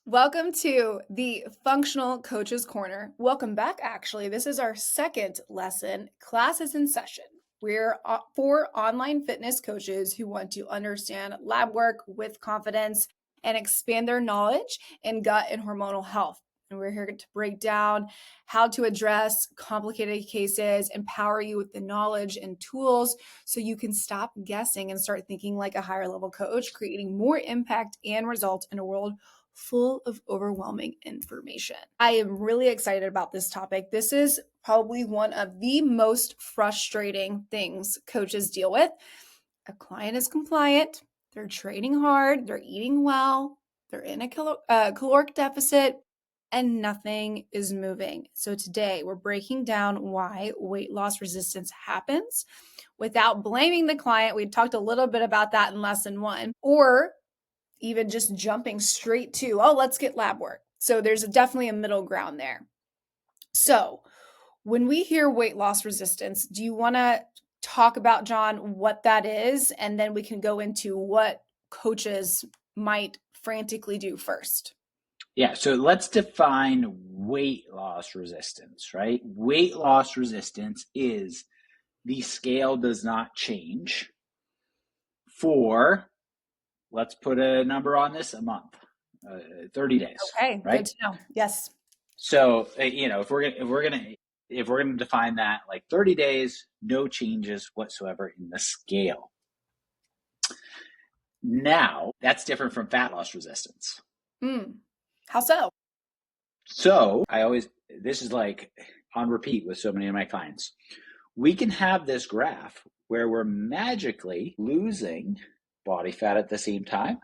Welcome to the Functional Coaches Corner. Welcome back, actually. This is our second lesson. Class is in session. We're for online fitness coaches who want to understand lab work with confidence and expand their knowledge in gut and hormonal health. And we're here to break down how to address complicated cases, empower you with the knowledge and tools so you can stop guessing and start thinking like a higher level coach, creating more impact and results in a world full of overwhelming information. I am really excited about this topic. This is probably one of the most frustrating things coaches deal with. A client is compliant, they're training hard, they're eating well, they're in a caloric deficit, and nothing is moving. So today we're breaking down why weight loss resistance happens without blaming the client. We talked a little bit about that in lesson 1, or even just jumping straight to, oh, let's get lab work. So there's definitely a middle ground there. So when we hear weight loss resistance, do you want to talk about, John, what that is? And then we can go into what coaches might frantically do first. Yeah, so let's define weight loss resistance, right? Weight loss resistance is the scale does not change for, let's put a number on this, a month, 30 days. Okay, right? Good to know. Yes. So, if we're gonna define that like 30 days, no changes whatsoever in the scale. Now, that's different from fat loss resistance. How so? So this is like on repeat with so many of my clients. We can have this graph where we're magically losing body fat at the same time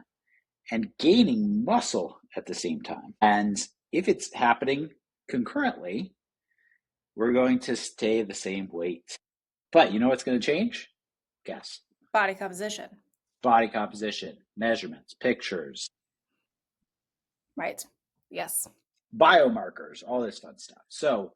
and gaining muscle at the same time. And if it's happening concurrently, we're going to stay the same weight. But you know what's going to change? Guess. Body composition. Body composition, measurements, pictures. Right. Yes. Biomarkers, all this fun stuff. So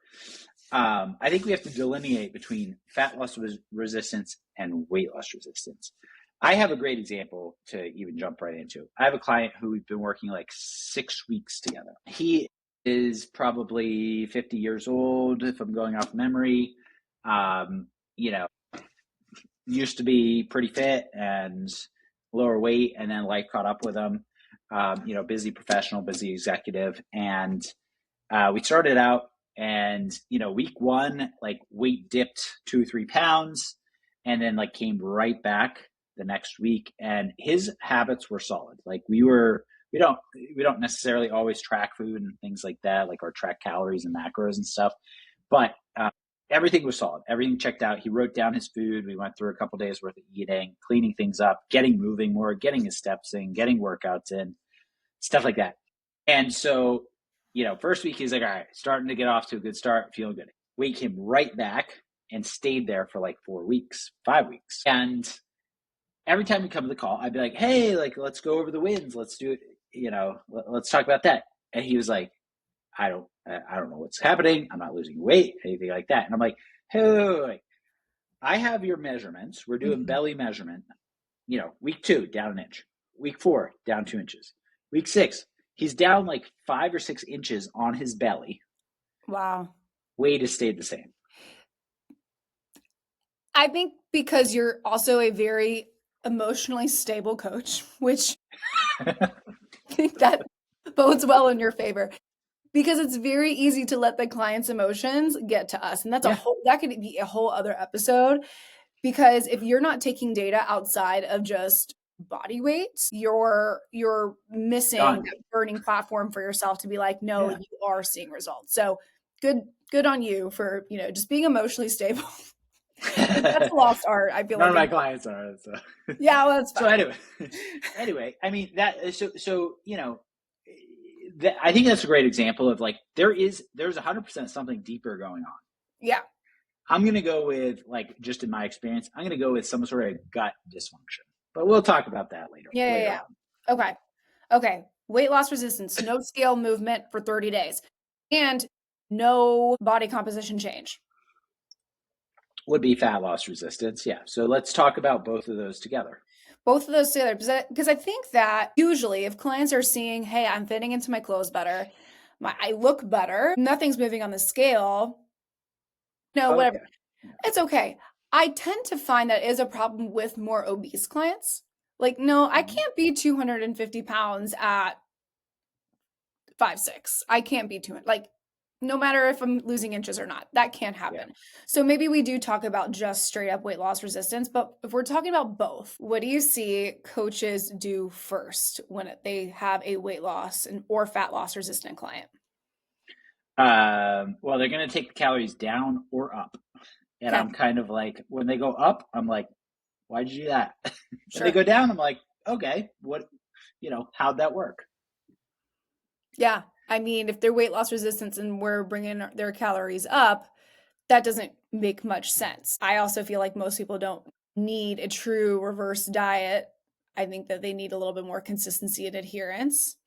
I think we have to delineate between fat loss resistance and weight loss resistance. I have a great example to even jump right into. I have a client who we've been working like 6 weeks together. He is probably 50 years old, if I'm going off memory. Used to be pretty fit and lower weight, and then life caught up with him. Busy professional, busy executive. And we started out and, week 1, like weight dipped 2-3 pounds and then like came right back the next week. And his habits were solid. Like we don't necessarily always track food and things like that, like or track calories and macros and stuff. But everything was solid. Everything checked out. He wrote down his food. We went through a couple days worth of eating, cleaning things up, getting moving more, getting his steps in, getting workouts in, stuff like that. And so, first week he's like, all right, starting to get off to a good start, feeling good. Weight came right back and stayed there for like 4 weeks, 5 weeks. And every time we come to the call, I'd be like, hey, like, let's go over the wins. Let's do it. Let's talk about that. And he was like, I don't know what's happening. I'm not losing weight, anything like that. And I'm like, hey, wait. I have your measurements. We're doing belly measurement. Week 2, down an inch. Week 4, down 2 inches. Week 6, he's down like 5 or 6 inches on his belly. Wow. Weight has stayed the same. I think because you're also a very emotionally stable coach, which I think that bodes well in your favor, because it's very easy to let the client's emotions get to us. And that's that could be a whole other episode, because if you're not taking data outside of just body weight, you're missing a burning platform for yourself to be like, no, you are seeing results. So good on you for, just being emotionally stable. That's a lost art. I feel None of my clients are. So. Yeah, well, that's fine. So anyway, I mean that. So I think that's a great example of like there's 100% something deeper going on. Yeah. I'm gonna go with, like, just in my experience, I'm gonna go with some sort of gut dysfunction. But we'll talk about that later. Yeah. Okay. Weight loss resistance, no scale movement for 30 days, and no body composition change. Would be fat loss resistance. Yeah. So let's talk about both of those together. both of those together, because I think that usually if clients are seeing, hey, I'm fitting into my clothes better, I look better, nothing's moving on the scale, no, Oh whatever, yeah, yeah. it's okay. I tend to find that is a problem with more obese clients. Like, no, I Mhm. can't be 250 pounds at 5'6". I can't be 200. Like, no matter if I'm losing inches or not, that can't Yeah. happen. So maybe we do talk about just straight up weight loss resistance, but if we're talking about both, what do you see coaches do first when they have a weight loss or fat loss resistant client? Well, they're going to take the calories down or up. And Okay, I'm kind of like, when they go up, I'm like, why'd you do that? And they sure. go down, I'm like, okay, what, how'd that work? Yeah. I mean, if they're weight loss resistance and we're bringing their calories up, that doesn't make much sense. I also feel like most people don't need a true reverse diet. I think that they need a little bit more consistency and adherence.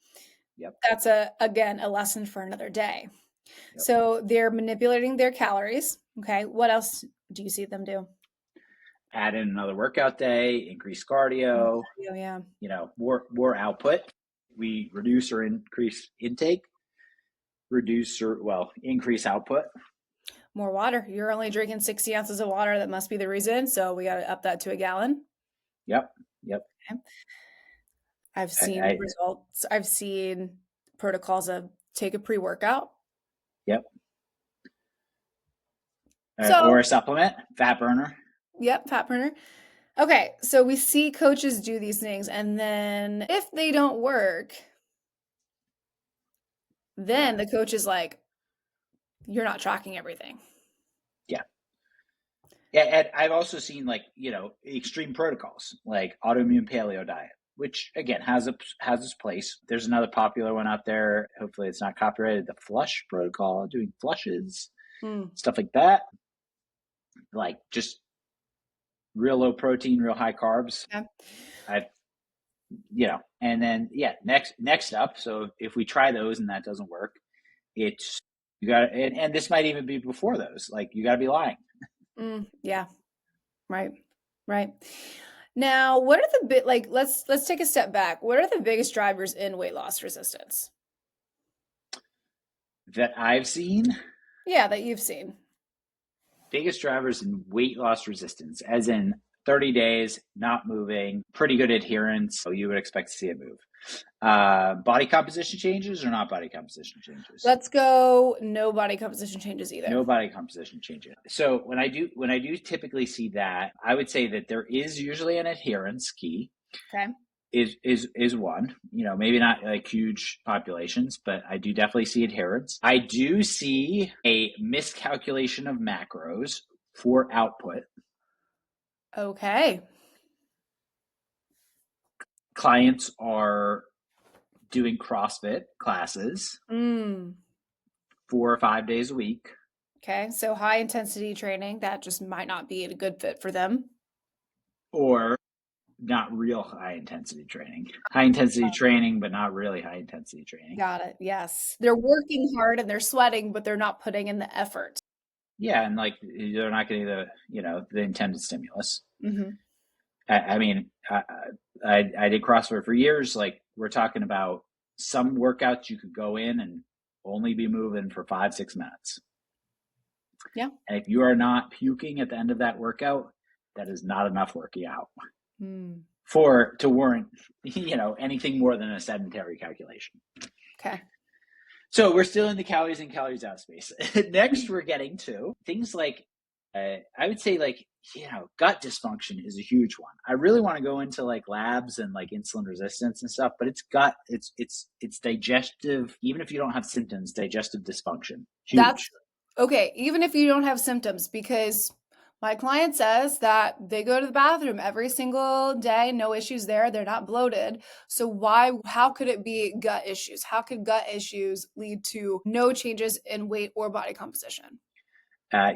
Yep, That's again a lesson for another day. yep. So they're manipulating their calories. Okay. What else do you see them do? Add in another workout day, increase cardio, Oh, yeah. more output. We reduce or increase intake, increase output. More water. You're only drinking 60 ounces of water. That must be the reason. So we got to up that to a gallon. Yep, yep. Okay. I've I, seen I results. I've seen protocols of take a pre workout. yep. Or So, a supplement, fat burner. yep, fat burner. Okay, so we see coaches do these things, and then if they don't work, Yeah, then the coach is like, you're not tracking everything. yeah. Yeah, and I've also seen extreme protocols like autoimmune paleo diet, which again has its place. There's another popular one out there. Hopefully, it's not copyrighted. The flush protocol, doing flushes, Mm, stuff like that. Like just real low protein, real high carbs. yeah. I and then next up. So if we try those and that doesn't work, it's you got and this might even be before those. Like you got to be lying. Yeah, right, right. Now, what are the bit like? Let's take a step back. What are the biggest drivers in weight loss resistance? That I've seen Yeah, that you've seen. biggest drivers in weight loss resistance, as in 30 days, not moving, pretty good adherence. So you would expect to see it move. Body composition changes or not body composition changes? Let's go. No body composition changes either. No body composition changes. So when I do typically see that, I would say that there is usually an adherence key. Okay. Is one, maybe not like huge populations, but I do definitely see adherence. I do see a miscalculation of macros for output. Okay. Clients are doing CrossFit classes Mm. 4 or 5 days a week, Okay. So high intensity training that just might not be a good fit for them. or not real high intensity training. High intensity training, but not really high intensity training. Got it. Yes. They're working hard and they're sweating, but they're not putting in the effort. Yeah, and like they're not getting the intended stimulus. Hmm. I mean, I did CrossFit for years. Like we're talking about some workouts you could go in and only be moving for 5-6 minutes. Yeah. And if you are not puking at the end of that workout, that is not enough working out Mm. to warrant anything more than a sedentary calculation. Okay. So we're still in the calories in, calories out space. Next, we're getting to things like I would say gut dysfunction is a huge one. I really want to go into like labs and like insulin resistance and stuff, but it's gut, it's digestive. Even if you don't have symptoms, digestive dysfunction, That's huge. okay. Even if you don't have symptoms, because my client says that they go to the bathroom every single day, no issues there. They're not bloated. So how could it be gut issues? How could gut issues lead to no changes in weight or body composition?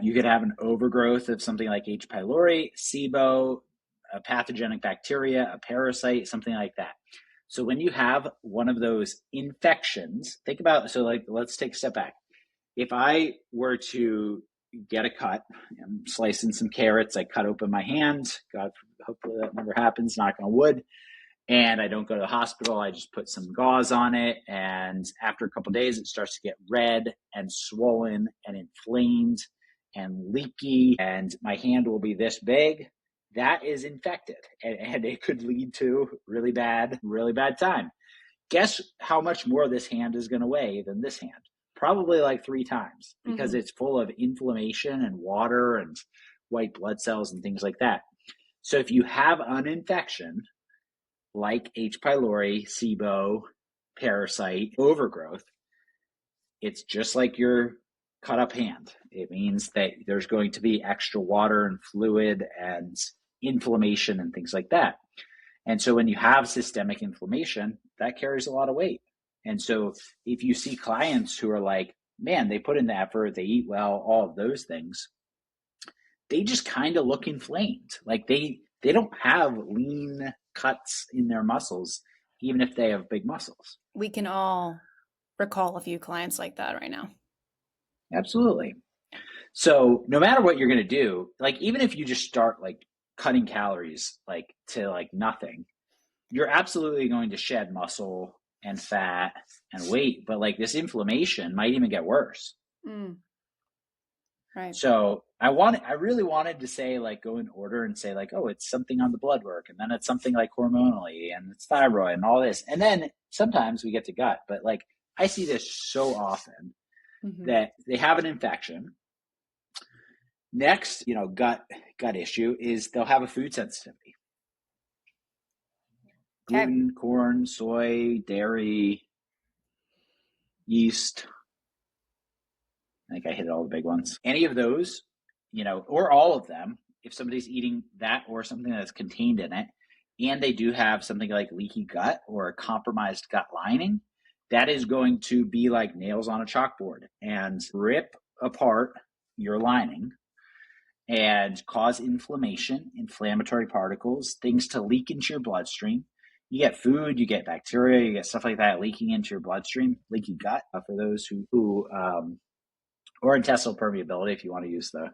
You could have an overgrowth of something like H. pylori, SIBO, a pathogenic bacteria, a parasite, something like that. So when you have one of those infections, think about, so like, let's take a step back. If I were to get a cut, I'm slicing some carrots, I cut open my hand, God hopefully that never happens, knock on wood. And I don't go to the hospital. I just put some gauze on it. And after a couple of days, it starts to get red and swollen and inflamed and leaky. And my hand will be this big. That is infected. And it could lead to really bad time. Guess how much more this hand is going to weigh than this hand? Probably like 3 times, because it's full of inflammation and water and white blood cells and things like that. So if you have an infection like H. pylori, SIBO, parasite, overgrowth, it's just like your cut up hand. It means that there's going to be extra water and fluid and inflammation and things like that. And so when you have systemic inflammation, that carries a lot of weight. And so if you see clients who are like, man, they put in the effort, they eat well, all of those things, they just kind of look inflamed. Like they don't have lean cuts in their muscles, even if they have big muscles. We can all recall a few clients like that right now. Absolutely. So no matter what you're going to do, like even if you just start like cutting calories like to like nothing, you're absolutely going to shed muscle and fat and weight, but like this inflammation might even get worse. Right. So I really wanted to say like go in order and say like, oh, it's something on the blood work, and then it's something like hormonally, and it's thyroid and all this, and then sometimes we get to gut. But like I see this so often that they have an infection. Next, gut issue is they'll have a food sensitivity. Okay. Gluten, corn, soy, dairy, yeast. I think I hit all the big ones. Any of those, or all of them, if somebody's eating that or something that's contained in it, and they do have something like leaky gut or a compromised gut lining, that is going to be like nails on a chalkboard and rip apart your lining and cause inflammation, inflammatory particles, things to leak into your bloodstream. You get food, you get bacteria, you get stuff like that leaking into your bloodstream, leaky gut for those who or intestinal permeability, if you want to use the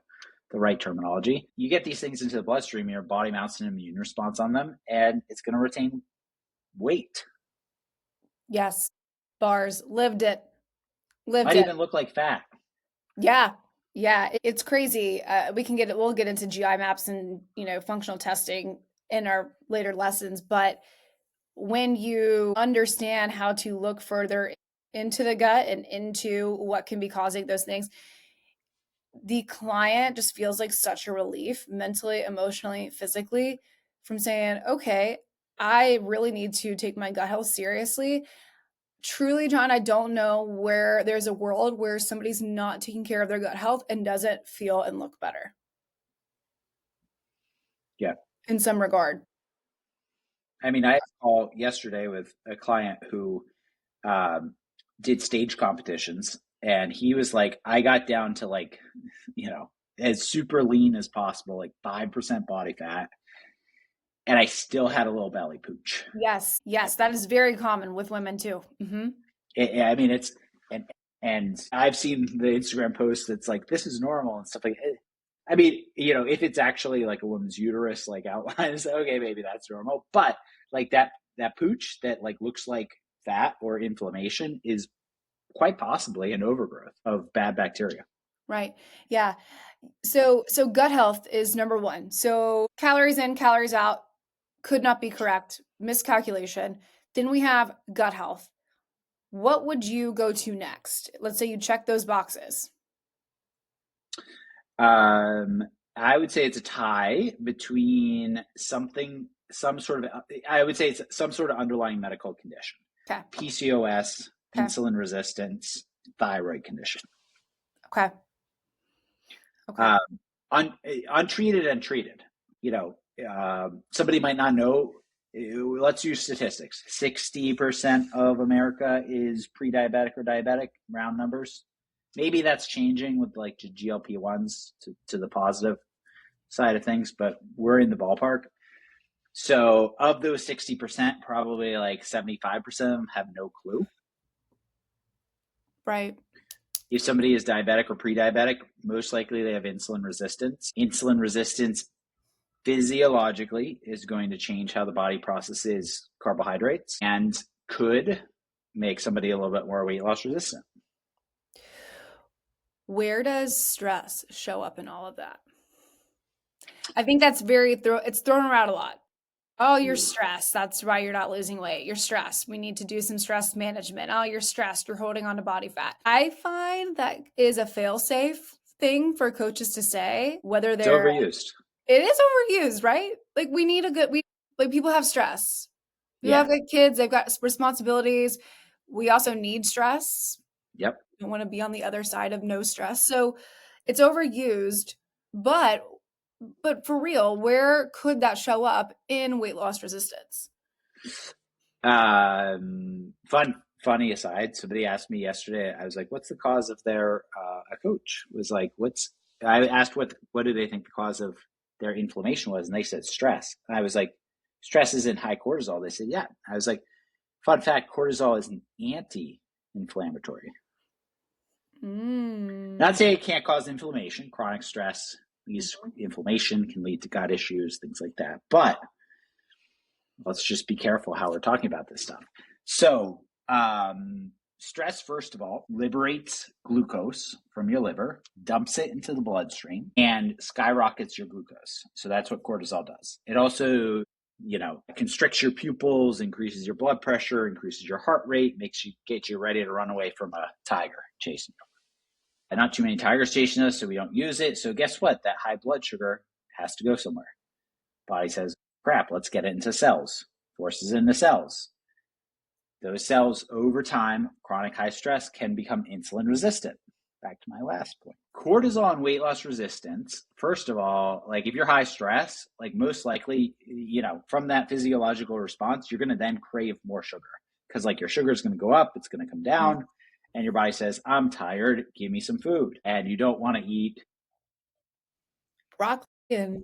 right terminology. You get these things into the bloodstream, your body mounts an immune response on them, and it's going to retain weight. Yes. Bars. Lived it. Might even look like fat. Yeah. Yeah. It's crazy. We'll get into GI maps and, functional testing in our later lessons. But when you understand how to look further into the gut and into what can be causing those things, the client just feels like such a relief mentally, emotionally, physically from saying, okay, I really need to take my gut health seriously. Truly, John, I don't know where there's a world where somebody's not taking care of their gut health and doesn't feel and look better. Yeah. In some regard. I mean, I had a call yesterday with a client who did stage competitions, and he was like, I got down to like, as super lean as possible, like 5% body fat, and I still had a little belly pooch. Yes, that is very common with women too. I mean, it's and I've seen the Instagram posts that's like this is normal and stuff like. I mean, if it's actually like a woman's uterus, like outlines, okay, maybe that's normal. But like that pooch that like looks like fat or inflammation is quite possibly an overgrowth of bad bacteria. Right. Yeah. So gut health is number one. So calories in, calories out could not be correct. Miscalculation. Then we have gut health. What would you go to next? Let's say you check those boxes. I would say it's a tie between I would say it's some sort of underlying medical condition. Okay. PCOS, insulin resistance, thyroid condition. Okay. Okay. Untreated and treated. Somebody might not know. Let's use statistics. 60% of America is pre-diabetic or diabetic, round numbers. Maybe that's changing with like the GLP-1s to the positive side of things, but we're in the ballpark. So of those 60%, probably like 75% of them have no clue. Right. If somebody is diabetic or pre-diabetic, most likely they have insulin resistance. Insulin resistance physiologically is going to change how the body processes carbohydrates and could make somebody a little bit more weight loss resistant. Where does stress show up in all of that? I think that's it's thrown around a lot. Oh, you're Ooh. stressed. That's why you're not losing weight. You're stressed. We need to do some stress management. Oh, you're stressed. You're holding on to body fat. I find that is a fail-safe thing for coaches to say, whether It's they're overused. it is overused, right? Like we need a good we like people have stress. People Yeah. have got kids, they've got responsibilities. We also need stress. Yep. We don't want to be on the other side of no stress. So it's overused, but for real, where could that show up in weight loss resistance? Funny aside, somebody asked me yesterday, I was like, what's the cause of their, a coach was like, I asked what do they think the cause of their inflammation was? And they said stress. And I was like, stress isn't high cortisol. They said, yeah. I was like, fun fact, cortisol is an anti-inflammatory. Not saying it can't cause inflammation. Chronic stress leads to inflammation, can lead to gut issues, things like that. But let's just be careful how we're talking about this stuff. So, stress, first of all, liberates glucose from your liver, dumps it into the bloodstream, and skyrockets your glucose. So that's what cortisol does. It also, constricts your pupils, increases your blood pressure, increases your heart rate, get you ready to run away from a tiger chasing you. And not too many tigers chasing us, so we don't use it. So guess what? That high blood sugar has to go somewhere. Body says, crap, let's get it into cells. Forces into cells. Those cells, over time, chronic high stress can become insulin resistant. Back to my last point. Cortisol and weight loss resistance, first of all, like if you're high stress, like most likely, from that physiological response, you're going to then crave more sugar because like your sugar is going to go up, it's going to come down, and your body says, I'm tired, give me some food. And you don't want to eat broccoli and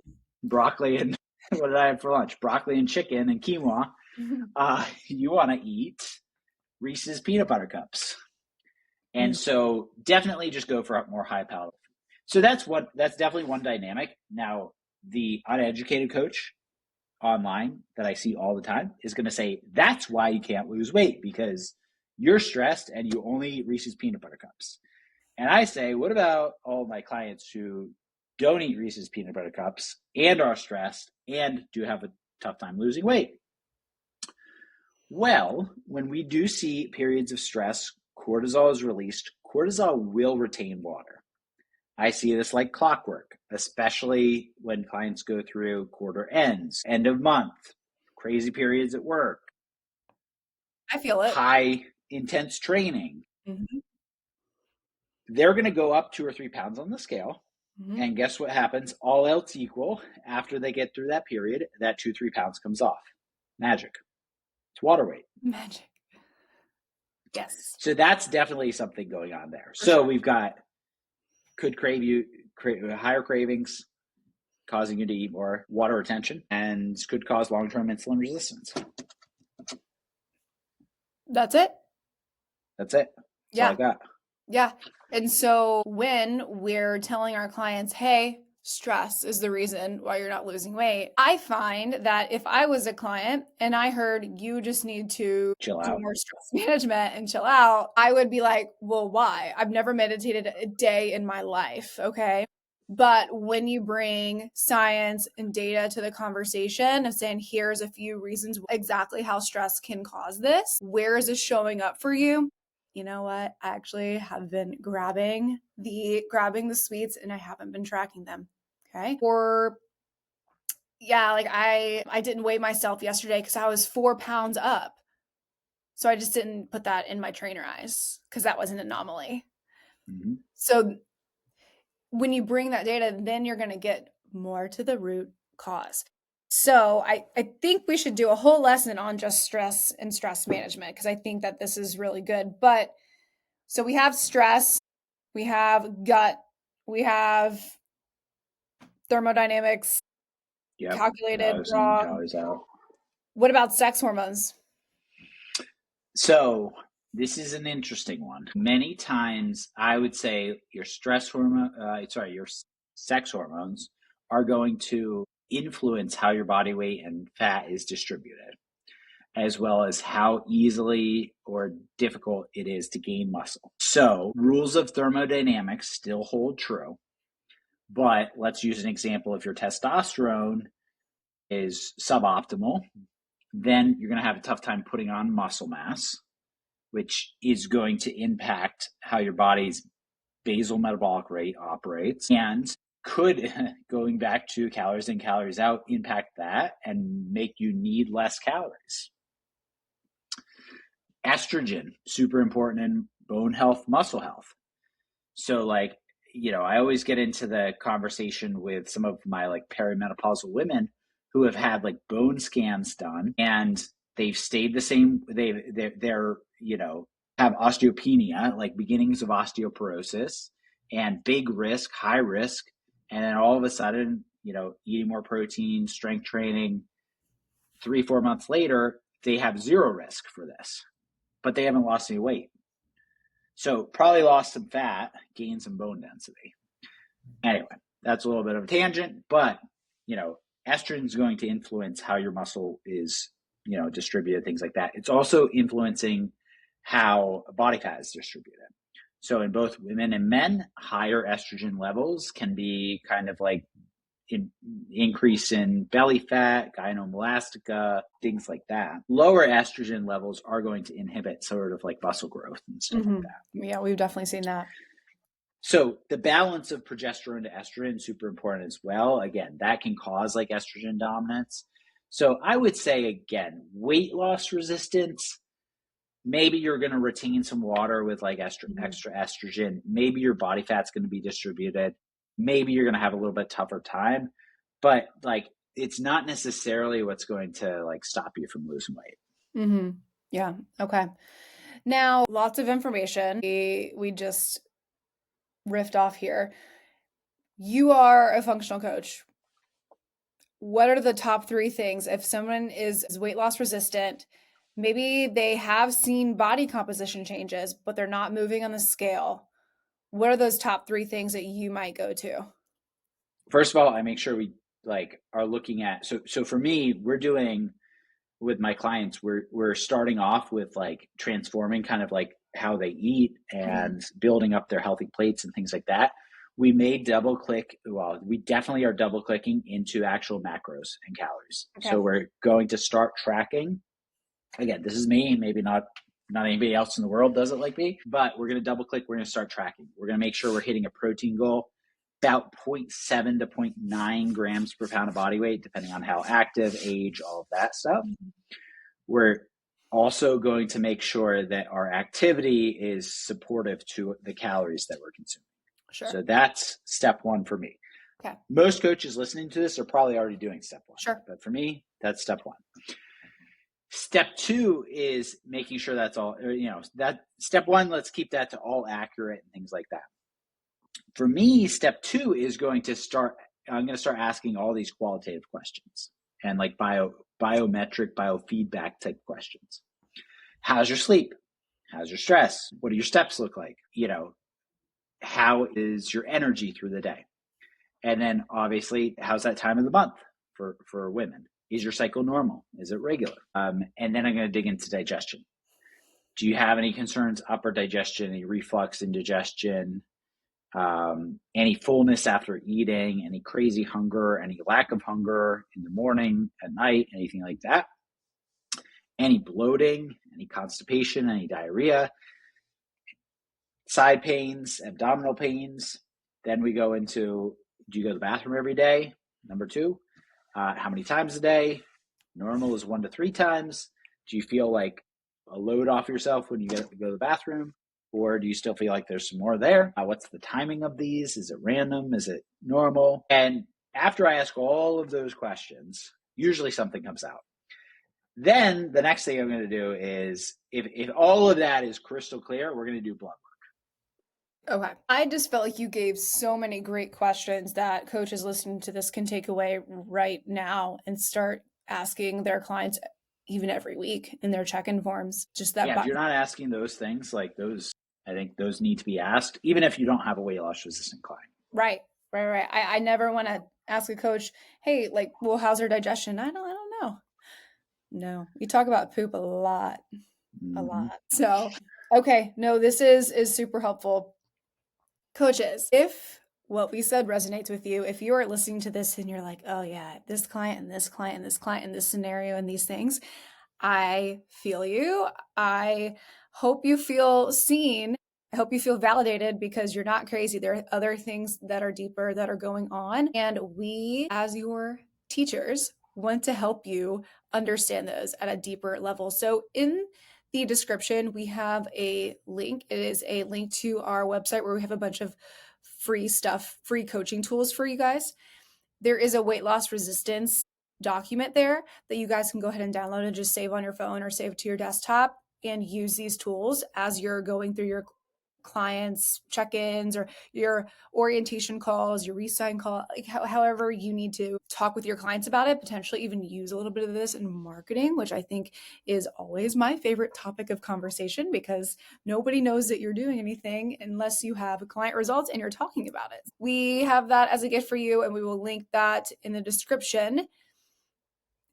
what did I have for lunch? Broccoli and chicken and quinoa. You want to eat Reese's peanut butter cups. And so definitely just go for a more high palatable. So that's definitely one dynamic. Now, the uneducated coach online that I see all the time is going to say, that's why you can't lose weight because you're stressed and you only eat Reese's peanut butter cups. And I say, what about all my clients who don't eat Reese's peanut butter cups and are stressed and do have a tough time losing weight? Well, when we do see periods of stress, cortisol is released. Cortisol will retain water. I see this like clockwork, especially when clients go through quarter ends, end of month, crazy periods at work. I feel it. High intense training. Mm-hmm. They're going to go up 2 or 3 pounds on the scale. Mm-hmm. And guess what happens? All else equal, after they get through that period, that 2-3 pounds comes off. Magic. It's water weight. Magic. Yes. So that's definitely something going on there. So we've got could higher cravings, causing you to eat more, water retention, and could cause long-term insulin resistance. That's it. That's it. That's all I got. Yeah. And so when we're telling our clients, hey, stress is the reason why you're not losing weight, I find that if I was a client and I heard you just need to chill do out, more stress management and chill out, I would be like, well, why? I've never meditated a day in my life. Okay. But when you bring science and data to the conversation of saying, here's a few reasons exactly how stress can cause this, where is this showing up for you? You know what? I actually have been grabbing the sweets and I haven't been tracking them. Okay. Or yeah, like I didn't weigh myself yesterday because I was 4 pounds up. So I just didn't put that in my trainer eyes because that was an anomaly. Mm-hmm. So when you bring that data, then you're going to get more to the root cause. So I think we should do a whole lesson on just stress and stress management because I think that this is really good. But so we have stress, we have gut, we have thermodynamics, calculated wrong. What about sex hormones? So this is an interesting one. Many times I would say your stress hormone, your sex hormones are going to influence how your body weight and fat is distributed, as well as how easily or difficult it is to gain muscle. So, rules of thermodynamics still hold true, but let's use an example. If your testosterone is suboptimal, then you're going to have a tough time putting on muscle mass, which is going to impact how your body's basal metabolic rate operates, and could, going back to calories in, calories out, impact that and make you need less calories. Estrogen, super important in bone health, muscle health. So like, I always get into the conversation with some of my like perimenopausal women who have had like bone scans done and they've stayed the same. They're have osteopenia, like beginnings of osteoporosis, and big risk, high risk, and then all of a sudden, eating more protein, strength training, 3-4 months later, they have zero risk for this, but they haven't lost any weight. So probably lost some fat, gained some bone density. Anyway, that's a little bit of a tangent, but estrogen is going to influence how your muscle is, distributed, things like that. It's also influencing how body fat is distributed. So in both women and men, higher estrogen levels can be kind of like increase in belly fat, gynecomastia, things like that. Lower estrogen levels are going to inhibit sort of like muscle growth and stuff like that. Yeah, we've definitely seen that. So the balance of progesterone to estrogen is super important as well. Again, that can cause like estrogen dominance. So I would say, again, weight loss resistance, maybe you're going to retain some water with like extra estrogen. Maybe your body fat's going to be distributed. Maybe you're going to have a little bit tougher time, but like it's not necessarily what's going to like stop you from losing weight. Yeah. Okay. Now, lots of information. We just riffed off here. You are a functional coach. What are the top 3 things if someone is weight loss resistant? Maybe they have seen body composition changes, but they're not moving on the scale. What are those top 3 things that you might go to? First of all, I make sure we like are looking at so for me, we're doing with my clients, we're starting off with like transforming kind of like how they eat and building up their healthy plates and things like that. We may we definitely are double clicking into actual macros and calories. Okay. So we're going to start tracking. Again, this is me, maybe not anybody else in the world does it like me, but we're going to double click. We're going to start tracking. We're going to make sure we're hitting a protein goal about 0.7 to 0.9 grams per pound of body weight, depending on how active, age, all of that stuff. We're also going to make sure that our activity is supportive to the calories that we're consuming. Sure. So that's step 1 for me. Okay. Most coaches listening to this are probably already doing step 1. Sure. But for me, that's step 1. Step 2 is making sure that's all, that step 1, let's keep that to all accurate and things like that. For me, step 2 is I'm going to start asking all these qualitative questions and like biometric, biofeedback type questions. How's your sleep? How's your stress? What do your steps look like? How is your energy through the day? And then obviously, how's that time of the month for women? Is your cycle normal? Is it regular? And then I'm going to dig into digestion. Do you have any concerns, upper digestion, any reflux, indigestion, any fullness after eating, any crazy hunger, any lack of hunger in the morning, at night, anything like that? Any bloating, any constipation, any diarrhea, side pains, abdominal pains. Then we go into, do you go to the bathroom every day? Number 2, how many times a day? Normal is 1 to 3 times. Do you feel like a load off yourself when you go to the bathroom? Or do you still feel like there's some more there? What's the timing of these? Is it random? Is it normal? And after I ask all of those questions, usually something comes out. Then the next thing I'm going to do is, if all of that is crystal clear, we're going to do blood work. Okay. I just felt like you gave so many great questions that coaches listening to this can take away right now and start asking their clients even every week in their check-in forms. Just that. Yeah, if you're not asking those things, like those, I think those need to be asked, even if you don't have a weight loss resistant client. Right. I never want to ask a coach, hey, like, well, how's their digestion? I don't know. No, we talk about poop a Mm-hmm. lot. So, okay, no, this is super helpful. Coaches, if what we said resonates with you, if you are listening to this and you're like, oh yeah, this client and this client and this client and this scenario and these things, I feel you. I hope you feel seen. I hope you feel validated because you're not crazy. There are other things that are deeper that are going on. And we, as your teachers, want to help you understand those at a deeper level. So, in the description, we have a link. It is a link to our website where we have a bunch of free stuff, free coaching tools for you guys. There is a weight loss resistance document there that you guys can go ahead and download and just save on your phone or save to your desktop and use these tools as you're going through your clients check-ins or your orientation calls, your resign call, like however you need to talk with your clients about it, potentially even use a little bit of this in marketing, which I think is always my favorite topic of conversation because nobody knows that you're doing anything unless you have client results and you're talking about it. We have that as a gift for you, and we will link that in the description.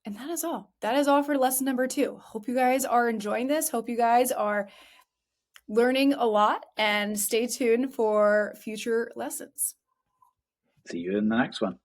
And that is all. That is all for lesson number 2. Hope you guys are enjoying this. Hope you guys are learning a lot, and stay tuned for future lessons. See you in the next one.